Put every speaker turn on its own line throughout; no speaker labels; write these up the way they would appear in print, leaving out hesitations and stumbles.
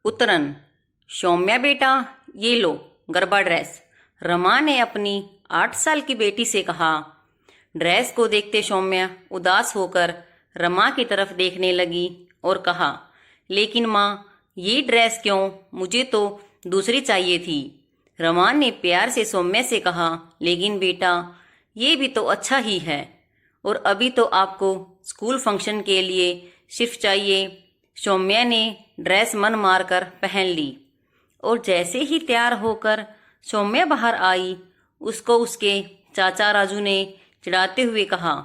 उतरन। सौम्या बेटा, ये लो गरबा ड्रेस। रमा ने अपनी 8 साल की बेटी से कहा। ड्रेस को देखते सौम्या उदास होकर रमा की तरफ देखने लगी और कहा, लेकिन माँ, ये ड्रेस क्यों? मुझे तो दूसरी चाहिए थी। रमा ने प्यार से सौम्या से कहा, लेकिन बेटा, ये भी तो अच्छा ही है, और अभी तो आपको स्कूल फंक्शन के लिए सिर्फ चाहिए। सौम्या ने ड्रेस मन मारकर पहन ली और जैसे ही तैयार होकर सौम्या बाहर आई, उसको उसके चाचा राजू ने चिढ़ाते हुए कहा,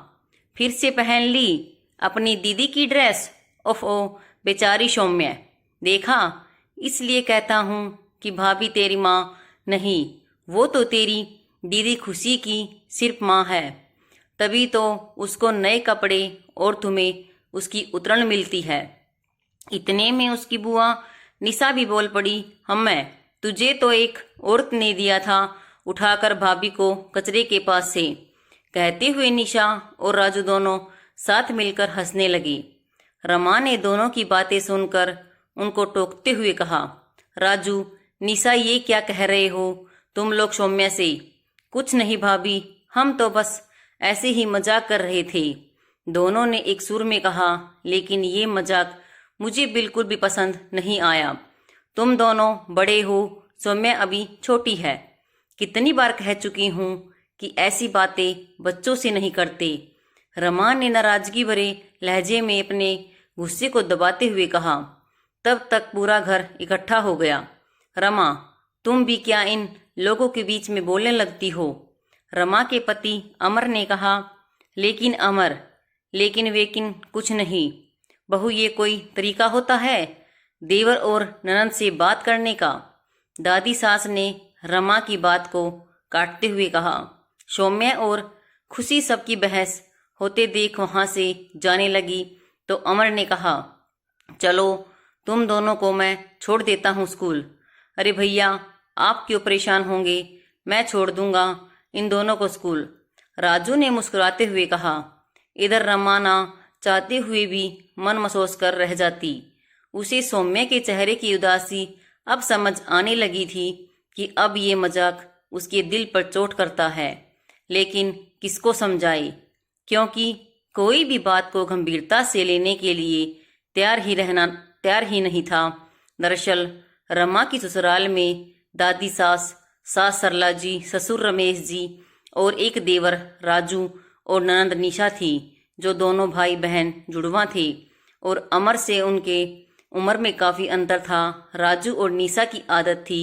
फिर से पहन ली अपनी दीदी की ड्रेस? ओफो बेचारी सौम्या, देखा, इसलिए कहता हूँ कि भाभी तेरी माँ नहीं, वो तो तेरी दीदी खुशी की सिर्फ माँ है, तभी तो उसको नए कपड़े और तुम्हें उसकी उतरण मिलती है। इतने में उसकी बुआ निशा भी बोल पड़ी, हम्मे, तुझे तो एक औरत ने दिया था उठाकर भाभी को कचरे के पास से। कहते हुए निशा और राजू दोनों साथ मिलकर हंसने लगे। रमा ने दोनों की बातें सुनकर उनको टोकते हुए कहा, राजू, निशा, ये क्या कह रहे हो तुम लोग सौम्या से? कुछ नहीं भाभी, हम तो बस ऐसे ही मजाक कर रहे थे। दोनों ने एक सुर में कहा, लेकिन ये मजाक मुझे बिल्कुल भी पसंद नहीं आया। तुम दोनों बड़े हो, सौम्या अभी छोटी है। कितनी बार कह चुकी हूँ कि ऐसी बातें बच्चों से नहीं करते। रमा ने नाराजगी भरे लहजे में अपने गुस्से को दबाते हुए कहा। तब तक पूरा घर इकट्ठा हो गया। रमा, तुम भी क्या इन लोगों के बीच में बोलने लगती हो? रमा के पति अमर ने कहा। लेकिन अमर, लेकिन वेकिन कुछ नहीं बहू, ये कोई तरीका होता है देवर और ननंद से बात करने का? दादी सास ने रमा की बात को काटते हुए कहा। सौम्या और खुशी सबकी बहस होते देख वहां से जाने लगी तो अमर ने कहा, चलो तुम दोनों को मैं छोड़ देता हूँ स्कूल। अरे भैया, आप क्यों परेशान होंगे, मैं छोड़ दूंगा इन दोनों को स्कूल। राजू ने मुस्कुराते हुए कहा। इधर रमा ना चाहते हुए भी मन महसूस कर रह जाती। उसे सौम्या के चेहरे की उदासी अब समझ आने लगी थी कि अब ये मजाक उसके दिल पर चोट करता है, लेकिन किसको समझाए, क्योंकि कोई भी बात को गंभीरता से लेने के लिए तैयार ही नहीं था। दरअसल रमा की ससुराल में दादी सास, सास सरला जी, ससुर रमेश जी और एक देवर राजू और ननंद निशा थी, जो दोनों भाई बहन जुड़वा थे और अमर से उनके उम्र में काफ़ी अंतर था। राजू और निशा की आदत थी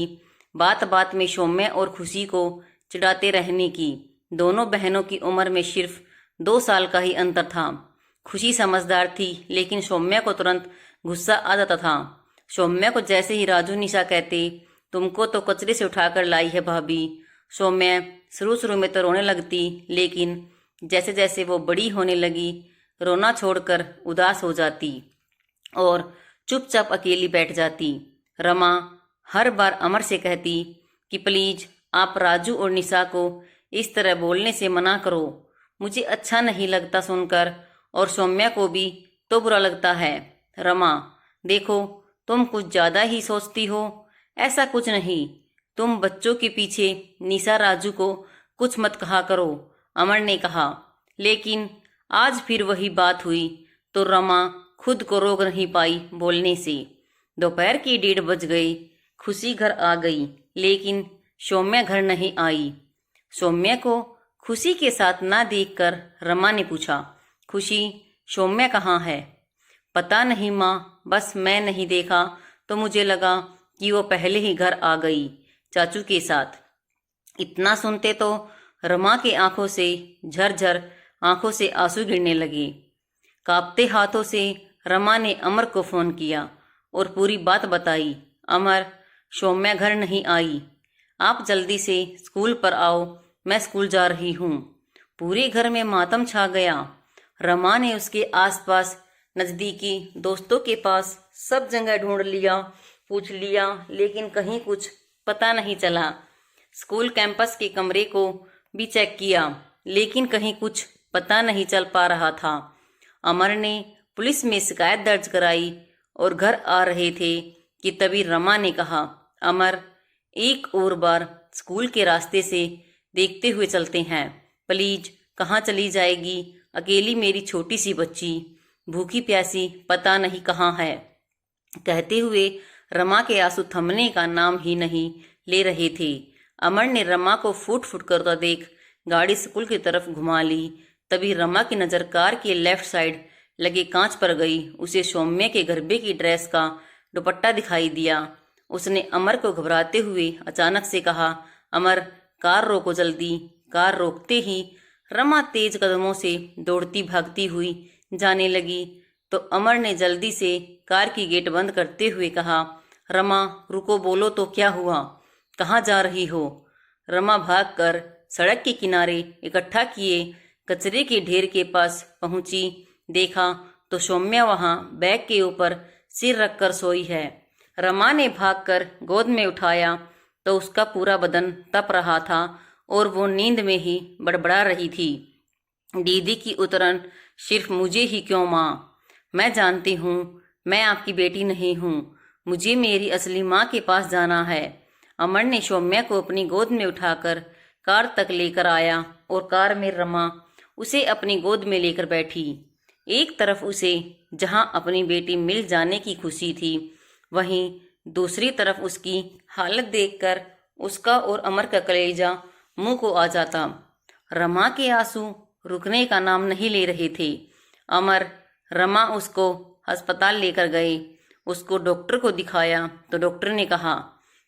बात बात में सौम्या और खुशी को चिढ़ाते रहने की। दोनों बहनों की उम्र में सिर्फ 2 साल का ही अंतर था। खुशी समझदार थी, लेकिन सौम्या को तुरंत गुस्सा आ जाता था। सौम्या को जैसे ही राजू निशा कहते, तुमको तो कचरे से उठाकर लाई है भाभी, सौम्या शुरू में तो रोने लगती, लेकिन जैसे जैसे वो बड़ी होने लगी, रोना छोड़कर उदास हो जाती और चुपचाप अकेली बैठ जाती। रमा हर बार अमर से कहती कि प्लीज आप राजू और निशा को इस तरह बोलने से मना करो, मुझे अच्छा नहीं लगता सुनकर, और सौम्या को भी तो बुरा लगता है। रमा, देखो, तुम कुछ ज्यादा ही सोचती हो। ऐसा कुछ नहीं, तुम बच्चों के पीछे निशा राजू को कुछ मत कहा करो, अमर ने कहा। लेकिन आज फिर वही बात हुई तो रमा खुद को रोक नहीं पाई बोलने से। दोपहर के 1:30 बज गए। खुशी घर आ गई, लेकिन सौम्या घर नहीं आई। सौम्या को खुशी के साथ ना देखकर रमा ने पूछा, खुशी, सौम्या कहाँ है? पता नहीं माँ, बस मैं नहीं देखा तो मुझे लगा कि वो पहले ही घर आ गई चाचू के साथ। इतना सुनते तो रमा के आंखों से झरझर आंखों से आंसू गिरने लगे। कांपते हाथों से रमा ने अमर को फोन किया और पूरी बात बताई। अमर, सौम्या घर नहीं आई, आप जल्दी से स्कूल पर आओ, मैं स्कूल जा रही हूँ। पूरे घर में मातम छा गया। रमा ने उसके आसपास नजदीकी दोस्तों के पास सब जगह ढूंढ लिया, पूछ लिया, लेकिन कहीं कुछ पता नहीं चला। स्कूल कैंपस के कमरे को भी चेक किया, लेकिन कहीं कुछ पता नहीं चल पा रहा था। अमर ने पुलिस में शिकायत दर्ज कराई और घर आ रहे थे कि तभी रमा ने कहा, अमर, एक और बार स्कूल के रास्ते से देखते हुए चलते हैं। प्लीज, कहाँ चली जाएगी अकेली मेरी छोटी सी बच्ची, भूखी प्यासी पता नहीं कहाँ है। कहते हुए रमा के आंसू थमने का नाम ही नहीं ले रहे थे। अमर ने रमा को फुट फुट करता देख गाड़ी स्कूल की तरफ घुमा ली। तभी रमा की नज़र कार के लेफ्ट साइड लगे कांच पर गई। उसे सौम्या के गरबे की ड्रेस का दुपट्टा दिखाई दिया। उसने अमर को घबराते हुए अचानक से कहा, अमर, कार रोको जल्दी। कार रोकते ही रमा तेज कदमों से दौड़ती भागती हुई जाने लगी तो अमर ने जल्दी से कार की गेट बंद करते हुए कहा, रमा, रुको, बोलो तो क्या हुआ, कहाँ जा रही हो? रमा भागकर सड़क के किनारे इकट्ठा किए कचरे के ढेर के पास पहुंची। देखा तो सौम्या वहां बैग के ऊपर सिर रखकर सोई है। रमा ने भागकर गोद में उठाया तो उसका पूरा बदन तप रहा था और वो नींद में ही बड़बड़ा रही थी, दीदी की उतरन सिर्फ मुझे ही क्यों माँ? मैं जानती हूँ मैं आपकी बेटी नहीं हूँ, मुझे मेरी असली माँ के पास जाना है। अमर ने सौम्या को अपनी गोद में उठाकर कार तक लेकर आया और कार में रमा उसे अपनी गोद में लेकर बैठी। एक तरफ उसे जहां अपनी बेटी मिल जाने की खुशी थी, वहीं दूसरी तरफ उसकी हालत देखकर उसका और अमर का कलेजा मुंह को आ जाता। रमा के आंसू रुकने का नाम नहीं ले रहे थे। अमर, रमा उसको अस्पताल लेकर गए। उसको डॉक्टर को दिखाया तो डॉक्टर ने कहा,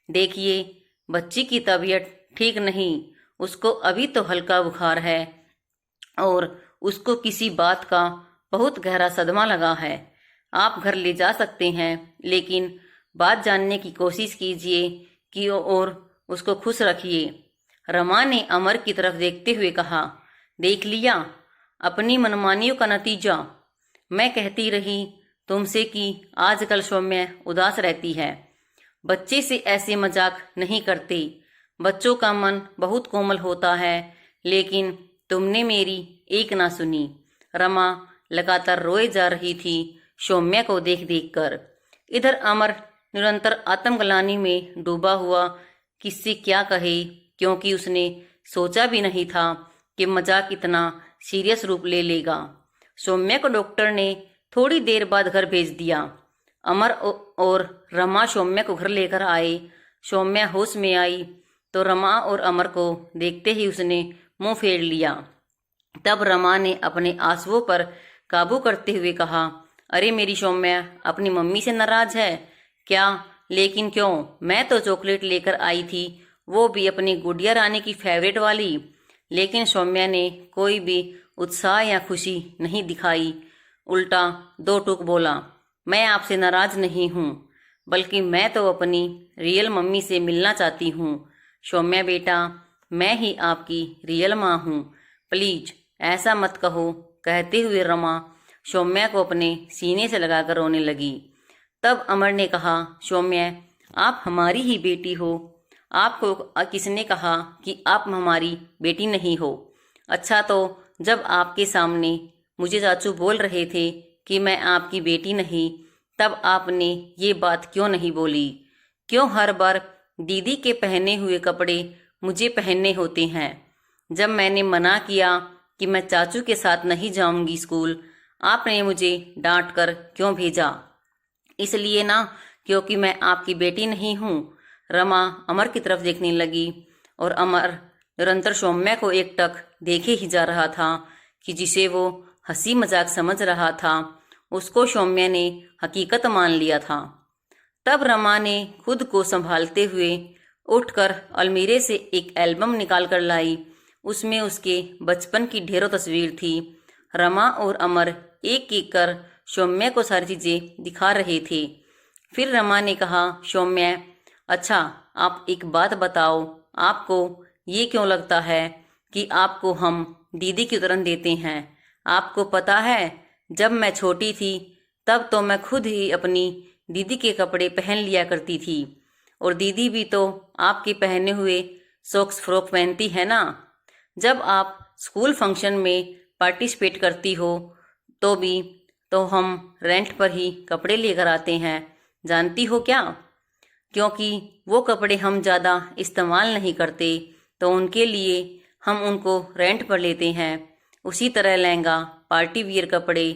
देखिए, बच्ची की तबीयत ठीक नहीं, उसको अभी तो हल्का बुखार है और उसको किसी बात का बहुत गहरा सदमा लगा है। आप घर ले जा सकते हैं, लेकिन बात जानने की कोशिश कीजिए कि और उसको खुश रखिए। रमा ने अमर की तरफ देखते हुए कहा, देख लिया अपनी मनमानियों का नतीजा। मैं कहती रही तुमसे कि आजकल सौम्या उदास रहती है। बच्चे से ऐसे मजाक नहीं करते, बच्चों का मन बहुत कोमल होता है, लेकिन तुमने मेरी एक ना सुनी। रमा लगातार रोए जा रही थी सौम्या को देख देख कर। इधर अमर निरंतर आत्मग्लानि में डूबा हुआ किससे क्या कहे, क्योंकि उसने सोचा भी नहीं था कि मजाक इतना सीरियस रूप ले लेगा। सौम्या को डॉक्टर ने थोड़ी देर बाद घर भेज दिया। अमर और रमा सौम्या को घर लेकर आए। सौम्या होश में आई तो रमा और अमर को देखते ही उसने मुंह फेर लिया। तब रमा ने अपने आंसुओं पर काबू करते हुए कहा, अरे मेरी सौम्या अपनी मम्मी से नाराज है क्या? लेकिन क्यों? मैं तो चॉकलेट लेकर आई थी, वो भी अपनी गुड़िया रानी की फेवरेट वाली। लेकिन सौम्या ने कोई भी उत्साह या खुशी नहीं दिखाई, उल्टा दो टूक बोला, मैं आपसे नाराज नहीं हूँ, बल्कि मैं तो अपनी रियल मम्मी से मिलना चाहती हूँ। सौम्या बेटा, मैं ही आपकी रियल माँ हूँ, प्लीज ऐसा मत कहो। कहते हुए रमा सौम्या को अपने सीने से लगाकर रोने लगी। तब अमर ने कहा, सौम्या आप हमारी ही बेटी हो, आपको किसने कहा कि आप हमारी बेटी नहीं हो? अच्छा, तो जब आपके सामने मुझे चाचू बोल रहे थे कि मैं आपकी बेटी नहीं, तब आपने ये बात क्यों नहीं बोली? क्यों हर बार दीदी के पहने हुए कपड़े मुझे पहनने होते हैं? जब मैंने मना किया कि मैं चाचू के साथ नहीं जाऊंगी स्कूल, आपने मुझे डांट कर क्यों भेजा? इसलिए ना, क्योंकि मैं आपकी बेटी नहीं हूँ। रमा अमर की तरफ देखने लगी और अमर निरंतर सौम्या को एकटक देखे ही जा रहा था कि जिसे वो हंसी मजाक समझ रहा था, उसको सौम्या ने हकीकत मान लिया था। तब रमा ने खुद को संभालते हुए उठकर अलमीरे से एक एल्बम निकाल कर लाई। उसमें उसके बचपन की ढेरों तस्वीर थी। रमा और अमर एक एक कर सौम्या को सारी चीजें दिखा रहे थे। फिर रमा ने कहा, सौम्या, अच्छा आप एक बात बताओ, आपको ये क्यों लगता है कि आपको हम दीदी की तरह देते हैं? आपको पता है, जब मैं छोटी थी तब तो मैं खुद ही अपनी दीदी के कपड़े पहन लिया करती थी, और दीदी भी तो आपके पहने हुए सॉक्स फ्रॉक पहनती है ना। जब आप स्कूल फंक्शन में पार्टिसिपेट करती हो तो हम रेंट पर ही कपड़े लेकर आते हैं, जानती हो क्या? क्योंकि वो कपड़े हम ज़्यादा इस्तेमाल नहीं करते तो उनके लिए हम उनको रेंट पर लेते हैं। उसी तरह लहंगा, पार्टी वियर कपड़े,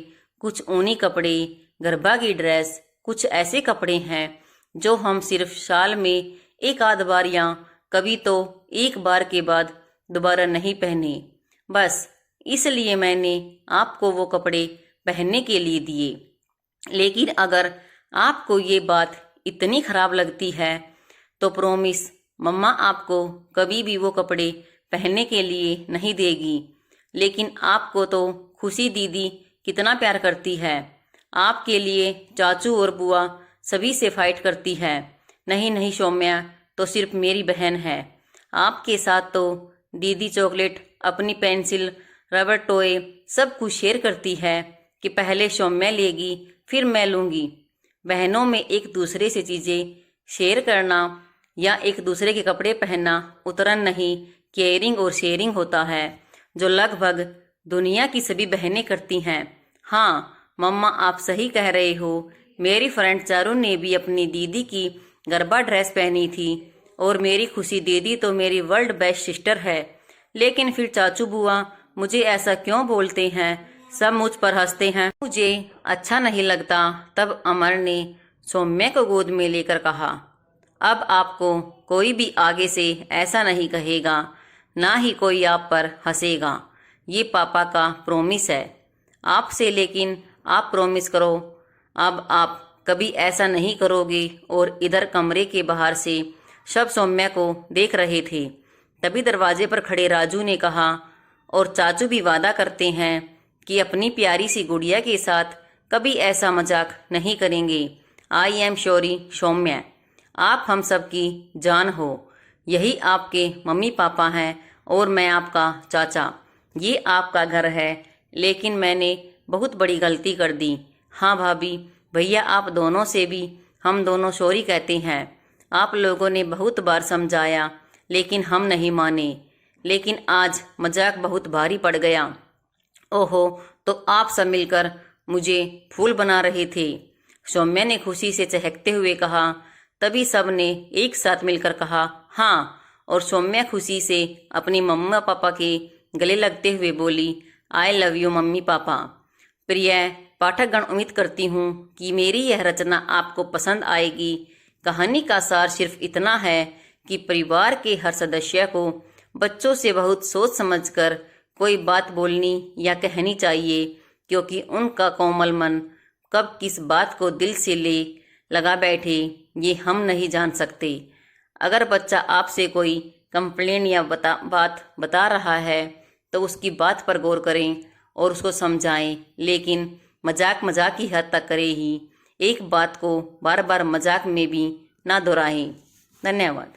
कुछ ऊनी कपड़े, गरबा की ड्रेस, कुछ ऐसे कपड़े हैं जो हम सिर्फ साल में एक आध बार या कभी तो एक बार के बाद दोबारा नहीं पहने। बस इसलिए मैंने आपको वो कपड़े पहनने के लिए दिए। लेकिन अगर आपको ये बात इतनी खराब लगती है तो प्रॉमिस मम्मा आपको कभी भी वो कपड़े पहनने के लिए नहीं देगी। लेकिन आपको तो खुशी दीदी कितना प्यार करती है, आपके लिए चाचू और बुआ सभी से फाइट करती है। नहीं नहीं सौम्या तो सिर्फ मेरी बहन है। आपके साथ तो दीदी चॉकलेट, अपनी पेंसिल, रबर टॉय सब कुछ शेयर करती है कि पहले सौम्या लेगी फिर मैं लूँगी। बहनों में एक दूसरे से चीज़ें शेयर करना या एक दूसरे के कपड़े पहनना उतरन नहीं, केयरिंग और शेयरिंग होता है, जो लगभग दुनिया की सभी बहनें करती हैं। हाँ मम्मा आप सही कह रहे हो। मेरी फ्रेंड चारू ने भी अपनी दीदी की गरबा ड्रेस पहनी थी और मेरी खुशी दीदी तो मेरी वर्ल्ड बेस्ट सिस्टर है। लेकिन फिर चाचू बुआ मुझे ऐसा क्यों बोलते हैं, सब मुझ पर हंसते हैं, मुझे अच्छा नहीं लगता। तब अमर ने सौम्या को गोद में लेकर कहा, अब आपको कोई भी आगे से ऐसा नहीं कहेगा, ना ही कोई आप पर हंसेगा। ये पापा का प्रॉमिस है आपसे। लेकिन आप प्रॉमिस करो अब आप कभी ऐसा नहीं करोगे। और इधर कमरे के बाहर से सब सौम्या को देख रहे थे। तभी दरवाजे पर खड़े राजू ने कहा, और चाचू भी वादा करते हैं कि अपनी प्यारी सी गुड़िया के साथ कभी ऐसा मजाक नहीं करेंगे। आई एम सॉरी सौम्या, आप हम सब की जान हो। यही आपके मम्मी पापा हैं और मैं आपका चाचा। ये आपका घर है, लेकिन मैंने बहुत बड़ी गलती कर दी। हाँ भाभी, भैया आप दोनों से भी हम दोनों सॉरी कहते हैं। आप लोगों ने बहुत बार समझाया लेकिन हम नहीं माने। लेकिन आज मजाक बहुत भारी पड़ गया। ओहो, तो आप सब मिलकर मुझे फूल बना रहे थे, सौम्या ने खुशी से चहकते हुए कहा। तभी सब ने एक साथ मिलकर कहा हाँ, और सौम्या खुशी से अपनी मम्मा पापा के गले लगते हुए बोली, I love you mummy papa. प्रिय पाठकगण, उम्मीद करती हूँ कि मेरी यह रचना आपको पसंद आएगी। कहानी का सार सिर्फ इतना है कि परिवार के हर सदस्य को बच्चों से बहुत सोच समझकर कोई बात बोलनी या कहनी चाहिए, क्योंकि उनका कोमल मन कब किस बात को दिल से लगा बैठे ये हम नहीं जान सकते। अगर बच्चा आपसे कोई कंप्लेन या बात बता रहा है तो उसकी बात पर गौर करें और उसको समझाएं, लेकिन मजाक की हद तक करें ही। एक बात को बार बार मजाक में भी ना दोहराएं। धन्यवाद।